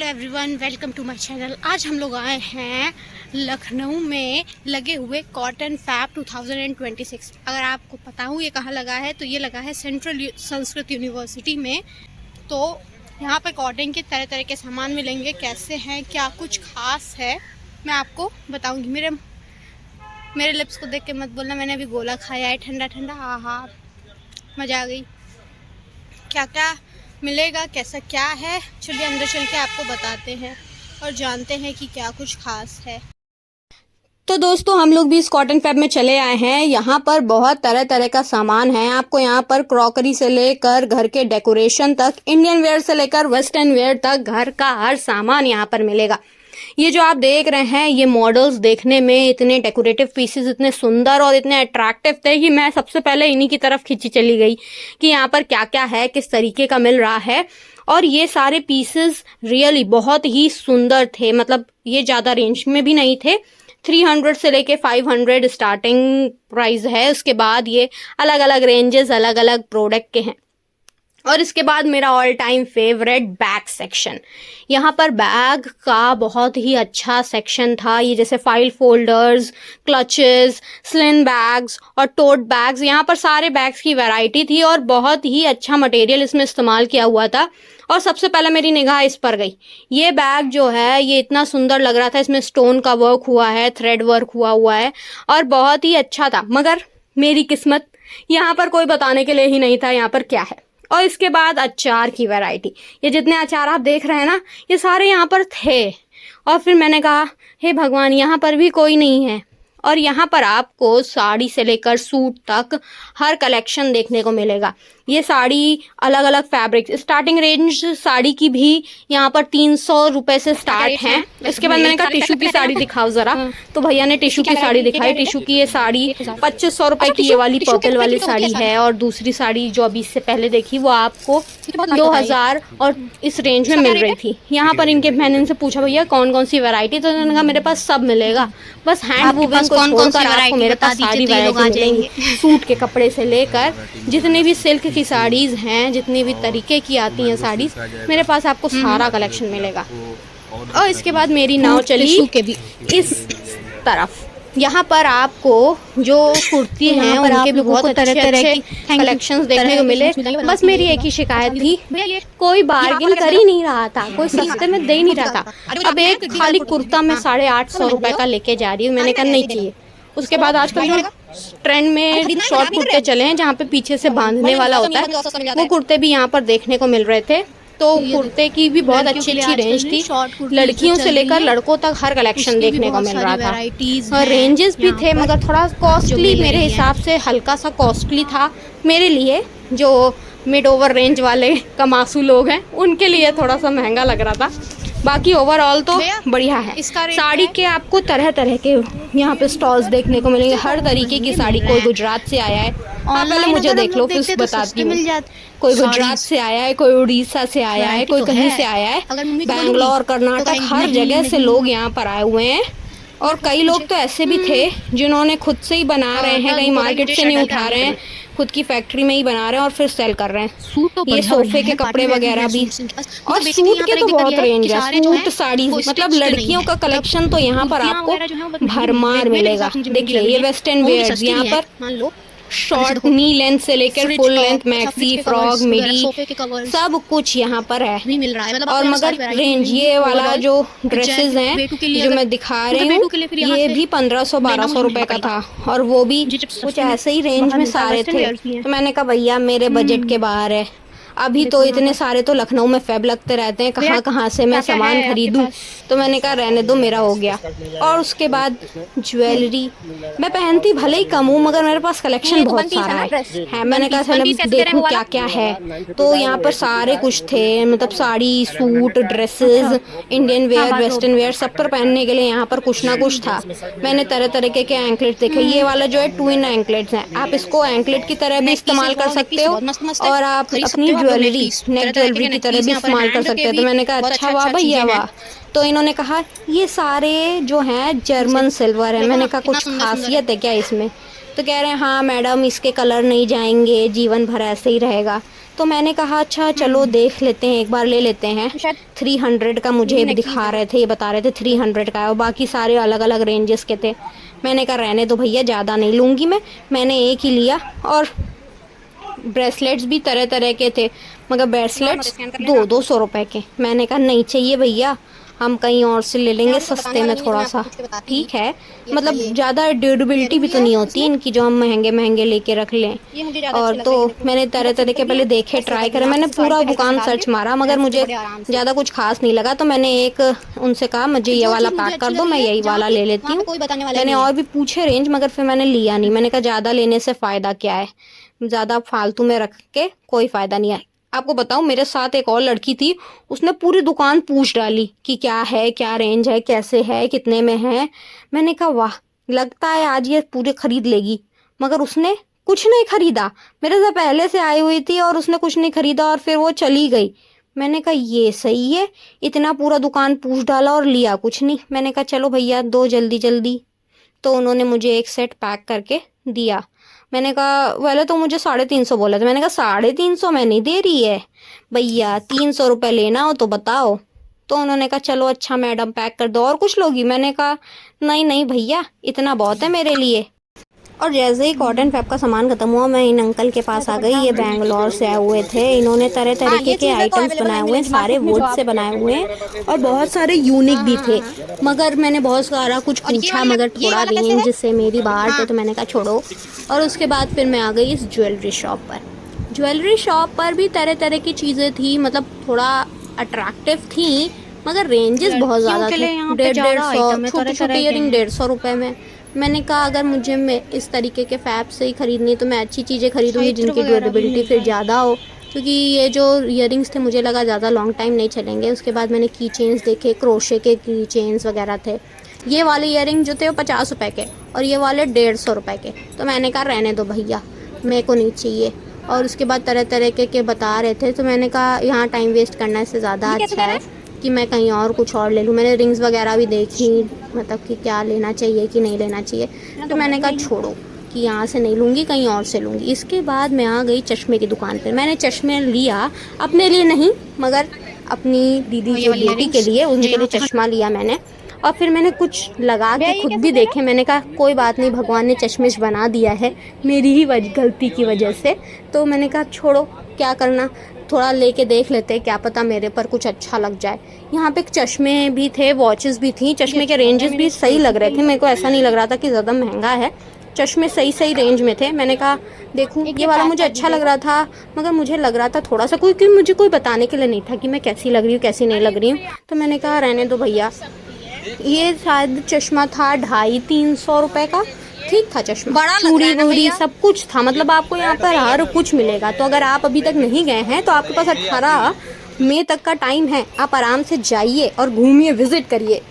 Hello everyone, welcome to my channel. आज हम लोग आए हैं लखनऊ में लगे हुए कॉटन फैब 2026। अगर आपको पता हो ये कहाँ लगा है, तो ये लगा है सेंट्रल संस्कृत यूनिवर्सिटी में। तो यहाँ पे कॉटन के तरह तरह के सामान मिलेंगे। कैसे हैं, क्या कुछ खास है, मैं आपको बताऊँगी। मेरे लिप्स को देख के मत बोलना, मैंने अभी गोला खाया है ठंडा ठंडा। हाँ, मज़ा आ गई। क्या क्या मिलेगा, कैसा क्या है, चलिए अंदर चल के आपको बताते हैं और जानते हैं कि क्या कुछ खास है। तो दोस्तों, हम लोग भी इस कॉटन फैब में चले आए हैं। यहाँ पर बहुत तरह तरह का सामान है। आपको यहाँ पर क्रॉकरी से लेकर घर के डेकोरेशन तक, इंडियन वेयर से लेकर वेस्टर्न वेयर तक घर का हर सामान यहाँ पर मिलेगा। ये जो आप देख रहे हैं, ये मॉडल्स देखने में इतने डेकोरेटिव पीसेस इतने सुंदर और इतने अट्रैक्टिव थे कि मैं सबसे पहले इन्हीं की तरफ खींची चली गई कि यहाँ पर क्या क्या है, किस तरीके का मिल रहा है। और ये सारे पीसेस रियली बहुत ही सुंदर थे। मतलब ये ज़्यादा रेंज में भी नहीं थे। 300 से लेके 500 स्टार्टिंग प्राइस है। उसके बाद ये अलग अलग रेंजेस, अलग अलग प्रोडक्ट के हैं। और इसके बाद मेरा all time favourite bag section. यहाँ पर बैग का बहुत ही अच्छा सेक्शन था। ये जैसे file folders, clutches, sling bags और टोट बैग्स, यहाँ पर सारे बैग्स की वैरायटी थी और बहुत ही अच्छा मटेरियल इसमें इस्तेमाल किया हुआ था। और सबसे पहले मेरी निगाह इस पर गई। ये बैग जो है, ये इतना सुंदर लग रहा था। इसमें स्टोन का वर्क हुआ है, थ्रेड वर्क हुआ है और बहुत ही अच्छा था। मगर मेरी किस्मत, यहाँ पर कोई बताने के लिए ही नहीं था यहाँ पर क्या है। और इसके बाद अचार की वैरायटी, ये जितने अचार आप देख रहे हैं ना, ये सारे यहाँ पर थे। और फिर मैंने कहा, हे भगवान, यहाँ पर भी कोई नहीं है। और यहाँ पर आपको साड़ी से लेकर सूट तक हर कलेक्शन देखने को मिलेगा। ये साड़ी अलग अलग फैब्रिक, स्टार्टिंग रेंज साड़ी की भी यहाँ पर 300 रुपए से स्टार्ट है। इसके बाद मैंने कहा टिशू की साड़ी दिखाओ जरा, तो भैया ने टिशू की साड़ी दिखाई। टिशू की ये साड़ी 2500 रुपए की ये वाली पर्पल वाली साड़ी है। और दूसरी साड़ी जो अभी इससे पहले देखी, वो आपको 2000 और इस रेंज में मिल रही थी। यहाँ पर मैंने इनसे पूछा, भैया कौन कौन सी वैरायटी, तो उन्होंने कहा मेरे पास सब मिलेगा, बस हैंड वूवन को छोड़कर आपको मेरे पास सारी वैरायटी मिलेंगी। सूट के कपड़े से लेकर जितने भी सिल्क की साड़ीज हैं, जितनी भी तरीके की आती हैं साड़ीज, मेरे पास आपको सारा कलेक्शन मिलेगा। और इसके बाद मेरी नाव चली इस तरफ। यहाँ पर आपको जो कुर्ती हैं, उनके भी बहुत तरह तरह के कलेक्शंस देखने को मिले। बस मेरी एक ही शिकायत थी, कोई बार्गेन कर ही नहीं रहा था, कोई सस्ते में दे ही नहीं रहा था। अब एक खाली कुर्ता मैं 850 रुपए का लेके जा रही हूँ। मैंने कहा नहीं चाहिए। उसके बाद आजकल जो ट्रेंड में शॉर्ट कुर्ते चले हैं, जहाँ पे पीछे से बांधने वाला होता है, वो कुर्ते भी यहाँ पर देखने को मिल रहे थे। तो कुर्ते की भी बहुत अच्छी अच्छी रेंज थी। लड़कियों से लेकर लड़कों तक हर कलेक्शन देखने को मिल रहा था। और रेंजेस भी थे, मगर थोड़ा कॉस्टली, मेरे हिसाब से हल्का सा कॉस्टली था मेरे लिए। जो मिड ओवर रेंज वाले कमासू लोग हैं, उनके लिए थोड़ा सा महंगा लग रहा था। बाकी ओवरऑल तो बढ़िया है। साड़ी के आपको तरह तरह के यहाँ पे स्टॉल्स देखने को मिलेंगे, हर तरीके की साड़ी। कोई गुजरात से आया है, आप पहले मुझे देख लो, फिर बताती हूँ। कोई गुजरात से आया है, कोई उड़ीसा से आया है, कोई कहीं से आया है, बैंगलोर, कर्नाटक, हर जगह से लोग यहाँ पर आए हुए हैं। और कई लोग तो ऐसे भी थे जिन्होंने खुद से ही बना रहे हैं, कहीं मार्केट से नहीं उठा रहे हैं, खुद की फैक्ट्री में ही बना रहे हैं और फिर सेल कर रहे हैं। ये सोफे के कपड़े वगैरह भी, और सूट के तो बहुत रेंज है। सूट, साड़ी, मतलब लड़कियों का कलेक्शन तो यहाँ पर आपको भरमार मिलेगा। देखिए, ये वेस्टर्न वेयर, यहाँ पर शॉर्ट नी लेंथ से लेकर फुल लेंथ, मैक्सी, फ्रॉक, मिडी, सब कुछ यहाँ पर है। और मगर रेंज, ये वाला जो ड्रेसेस हैं जो मैं दिखा रही हूँ, ये भी 1500-1200 रुपए का था। और वो भी कुछ ऐसे ही रेंज में सारे थे। तो मैंने कहा भैया मेरे बजट के बाहर है। अभी तो इतने सारे तो लखनऊ में फैब लगते रहते हैं, कहाँ कहाँ से मैं सामान खरीदूं। तो मैंने कहा रहने दो, मेरा हो गया। और उसके बाद ज्वेलरी मैं पहनती भले ही कम हूँ, मगर मेरे पास कलेक्शन बहुत सारा है। मैंने कहा चलो देखूं क्या क्या है। तो यहाँ पर सारे कुछ थे, मतलब sari, suit, dresses, Indian wear, western wear, सब पर पहनने के लिए यहाँ पर कुछ ना कुछ था। मैंने तरह तरह के एंकलेट देखे। ये वाला जो है ट्विन एंकलेट्स है, आप इसको एंकलेट की तरह भी इस्तेमाल कर सकते हो और आप अपनी ज्वेलरी, नेक ज्वेलरी की तरह भी इस्तेमाल कर सकते हैं। तो मैंने कहा अच्छा वाह भैया वाह। तो इन्होंने कहा ये सारे जो हैं जर्मन सिल्वर है। मैंने कहा कुछ खासियत है क्या इसमें? तो कह रहे हैं हाँ मैडम, इसके कलर नहीं जाएंगे, जीवन भर ऐसे ही रहेगा। तो मैंने कहा अच्छा चलो देख लेते हैं, एक बार ले लेते हैं। 300 का मुझे दिखा रहे थे, ये बता रहे थे 300 का है, और बाकी सारे अलग अलग रेंजेस के थे। मैंने कहा रहने दो भैया, ज़्यादा नहीं लूँगी मैंने एक ही लिया। और ब्रेसलेट्स भी तरह तरह के थे, मगर ब्रेसलेट्स 200 रुपए के। मैंने कहा नहीं चाहिए भैया, हम कहीं और से ले लेंगे सस्ते में थोड़ा सा, ठीक है। मतलब ज़्यादा ड्यूरेबिलिटी भी तो नहीं होती इनकी जो हम महंगे महंगे लेके रख लें। और तो मैंने तरह तरह के पहले देखे, ट्राई करे, मैंने पूरा दुकान सर्च मारा, मगर मुझे ज़्यादा कुछ खास नहीं लगा। तो मैंने एक उनसे कहा मुझे ये वाला पैक कर दो, मैं यही वाला ले लेती हूँ। मैंने और भी पूछे रेंज, मगर फिर मैंने लिया नहीं। मैंने कहा ज़्यादा लेने से फ़ायदा क्या है, ज़्यादा फालतू में रख के कोई फ़ायदा नहीं है। आपको बताऊं, मेरे साथ एक और लड़की थी, उसने पूरी दुकान पूछ डाली कि क्या है, क्या रेंज है, कैसे है, कितने में है। मैंने कहा वाह, लगता है आज ये पूरे खरीद लेगी, मगर उसने कुछ नहीं खरीदा। मेरे से पहले से आई हुई थी और उसने कुछ नहीं खरीदा और फिर वो चली गई। मैंने कहा ये सही है, इतना पूरा दुकान पूछ डाला और लिया कुछ नहीं। मैंने कहा चलो भैया दो जल्दी जल्दी। तो उन्होंने मुझे एक सेट पैक करके दिया। मैंने कहा पहले तो मुझे 350 बोला था। मैंने कहा 350 में नहीं दे रही है भैया, 300 रुपये लेना हो तो बताओ। तो उन्होंने कहा चलो अच्छा मैडम पैक कर दो, और कुछ लोगी। मैंने कहा नहीं नहीं भैया, इतना बहुत है मेरे लिए। और जैसे ही कॉटन फैब का सामान खत्म हुआ, मैं इन अंकल के पास आ गई। ये बेंगलोर से आए हुए थे। इन्होंने तरह तरीके के आइटम्स बनाए हुए हैं, सारे वुड से बनाए हुए हैं और बहुत सारे यूनिक भी थे। मगर मैंने बहुत सारा कुछ पूछा, मगर थोड़ा रेंज जिससे मेरी बाहर थे, तो मैंने कहा छोड़ो। और उसके बाद फिर मैं आ गई इस ज्वेलरी शॉप पर। ज्वेलरी शॉप पर भी तरह तरह की चीज़ें थी, मतलब थोड़ा अट्रैक्टिव थी, मगर रेंजेस बहुत ज़्यादा थे। 150 छोटे छोटे ईयरिंग 150 रुपये में। मैंने कहा अगर मुझे मैं इस तरीके के फैब से ही ख़रीदनी तो मैं अच्छी चीज़ें खरीदूँगी जिनकी ड्यूरेबिलिटी फिर ज़्यादा हो, क्योंकि ये जो ईयरिंग्स थे मुझे लगा ज़्यादा लॉन्ग टाइम नहीं चलेंगे। उसके बाद मैंने की चेन्स देखे, क्रोशे के की चेन्स वगैरह थे। ये वाले ईयरिंग जो थे वो 50 रुपये के और ये वाले 150 रुपये के। तो मैंने कहा रहने दो भैया, मेरे को नहीं चाहिए। और उसके बाद तरह तरह के बता रहे थे, तो मैंने कहा यहाँ टाइम वेस्ट करना इससे ज़्यादा अच्छा है कि मैं कहीं और कुछ और ले लूँ। मैंने रिंग्स वगैरह भी देखी, मतलब कि क्या लेना चाहिए कि नहीं लेना चाहिए। तो मैंने कहा छोड़ो कि यहाँ से नहीं लूँगी, कहीं और से लूँगी। इसके बाद मैं आ गई चश्मे की दुकान पर। मैंने चश्मे लिया, अपने लिए नहीं मगर अपनी दीदी जो बेटी के लिए, उनके लिए चश्मा लिया मैंने। और फिर मैंने कुछ लगा के खुद भी देखे। मैंने कहा कोई बात नहीं, भगवान ने चश्मिश बना दिया है मेरी ही गलती की वजह से। तो मैंने कहा छोड़ो, क्या करना, थोड़ा लेके देख लेते, क्या पता मेरे पर कुछ अच्छा लग जाए। यहाँ पे चश्मे भी थे, वॉचेस भी थी, चश्मे के रेंजेस भी सही लग रहे थे। मेरे को ऐसा नहीं लग रहा था कि ज़्यादा महंगा है, चश्मे सही सही रेंज में थे। मैंने कहा देखूँ, ये वाला मुझे अच्छा लग रहा था, मगर मुझे लग रहा था थोड़ा सा क्योंकि मुझे कोई बताने के लिए नहीं था कि मैं कैसी लग रही हूँ कैसी नहीं लग रही हूँ। तो मैंने कहा रहने दो भैया। ये शायद चश्मा था 250-300 रुपये का, ठीक था चश्मा, चूड़ी वूड़ी सब कुछ था। मतलब आपको यहाँ पर हर कुछ मिलेगा। तो अगर आप अभी तक नहीं गए हैं तो आपके पास 18 मई तक का टाइम है, आप आराम से जाइए और घूमिए, विजिट करिए।